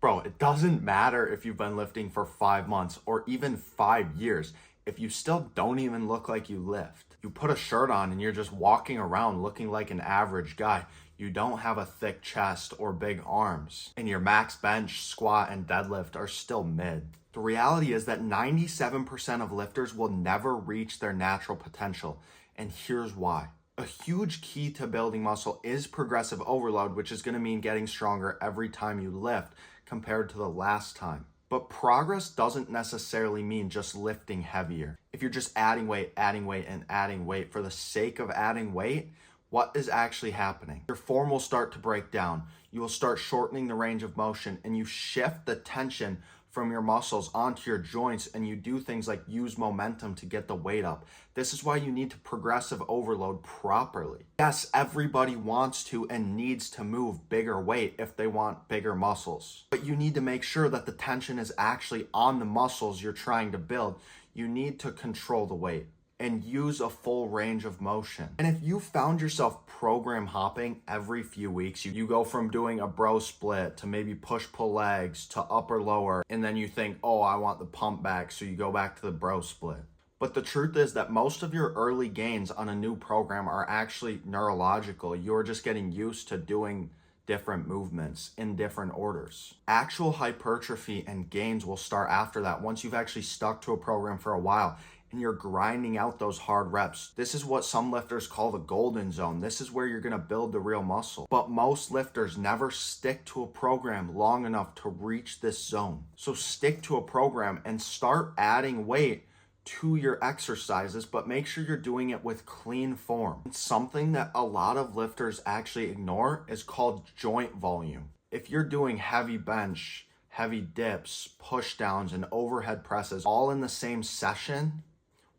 Bro, it doesn't matter if you've been lifting for 5 months or even 5 years. If you still don't even look like you lift, you put a shirt on and you're just walking around looking like an average guy. You don't have a thick chest or big arms, and your max bench, squat, and deadlift are still mid. The reality is that 97% of lifters will never reach their natural potential, and here's why. A huge key to building muscle is progressive overload, which is going to mean getting stronger every time you lift compared to the last time. But progress doesn't necessarily mean just lifting heavier. If you're just adding weight, and adding weight for the sake of adding weight, what is actually happening? Your form will start to break down. You will start shortening the range of motion, and you shift the tension from your muscles onto your joints, and you do things like use momentum to get the weight up. This is why you need to progressive overload properly. Yes, everybody wants to and needs to move bigger weight if they want bigger muscles, but you need to make sure that the tension is actually on the muscles you're trying to build. You need to control the weight and use a full range of motion. And if you found yourself program hopping every few weeks, you go from doing a bro split to maybe push-pull legs to upper lower, and then you think, oh, I want the pump back, so you go back to the bro split. But the truth is that most of your early gains on a new program are actually neurological. You're just getting used to doing different movements in different orders. Actual hypertrophy and gains will start after that, once you've actually stuck to a program for a while and you're grinding out those hard reps. This is what some lifters call the golden zone. This is where you're gonna build the real muscle. But most lifters never stick to a program long enough to reach this zone. So stick to a program and start adding weight to your exercises, but make sure you're doing it with clean form. Something that a lot of lifters actually ignore is called joint volume. If you're doing heavy bench, heavy dips, push downs, and overhead presses all in the same session,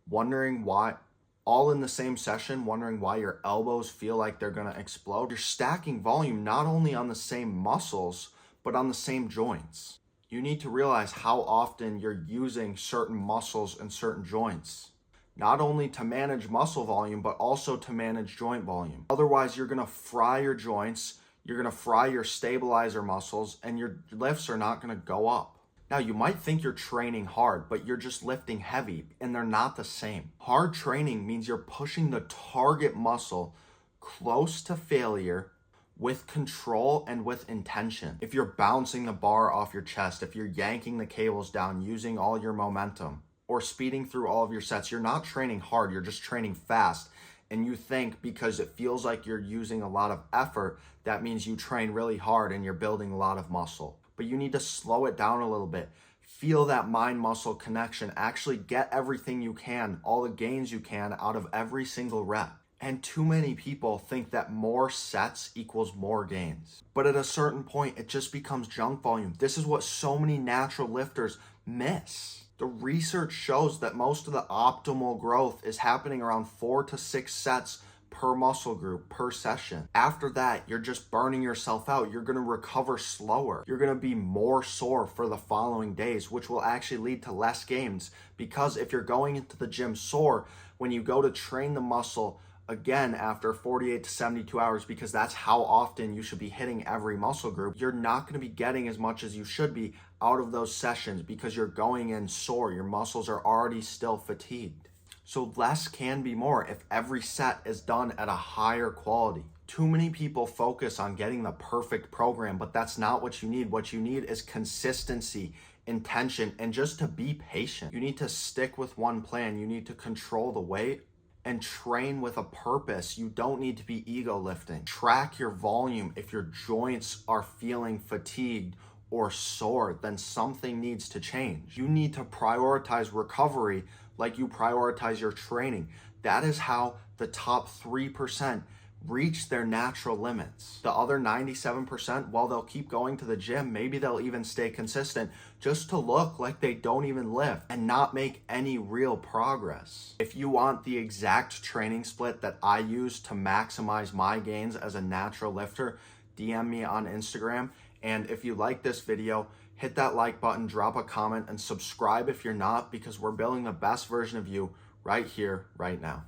wondering why your elbows feel like they're gonna explode, you're stacking volume not only on the same muscles, but on the same joints. You need to realize how often you're using certain muscles and certain joints, not only to manage muscle volume, but also to manage joint volume. Otherwise, you're gonna fry your joints, you're gonna fry your stabilizer muscles, and your lifts are not gonna go up. Now, you might think you're training hard, but you're just lifting heavy, and they're not the same. Hard training means you're pushing the target muscle close to failure with control and with intention. If you're bouncing the bar off your chest, if you're yanking the cables down using all your momentum, or speeding through all of your sets, you're not training hard, you're just training fast. And you think because it feels like you're using a lot of effort, that means you train really hard and you're building a lot of muscle. But you need to slow it down a little bit. Feel that mind-muscle connection. Actually get everything you can, all the gains you can out of every single rep. And too many people think that more sets equals more gains. But at a certain point, it just becomes junk volume. This is what so many natural lifters miss. The research shows that most of the optimal growth is happening around 4 to 6 sets per muscle group per session. After that, you're just burning yourself out. You're gonna recover slower. You're gonna be more sore for the following days, which will actually lead to less gains. Because if you're going into the gym sore, when you go to train the muscle again after 48 to 72 hours, because that's how often you should be hitting every muscle group, you're not going to be getting as much as you should be out of those sessions because you're going in sore. Your muscles are already still fatigued. So less can be more if every set is done at a higher quality. Too many people focus on getting the perfect program, but that's not what you need. What you need is consistency, intention, and just to be patient. You need to stick with one plan. You need to control the weight and train with a purpose. You don't need to be ego lifting. Track your volume. If your joints are feeling fatigued or sore, then something needs to change. You need to prioritize recovery like you prioritize your training. That is how the top 3% reach their natural limits. The other 97%, while they'll keep going to the gym, maybe they'll even stay consistent just to look like they don't even lift and not make any real progress. If you want the exact training split that I use to maximize my gains as a natural lifter, DM me on Instagram. And if you like this video, hit that like button, drop a comment, and subscribe if you're not, because we're building the best version of you right here, right now.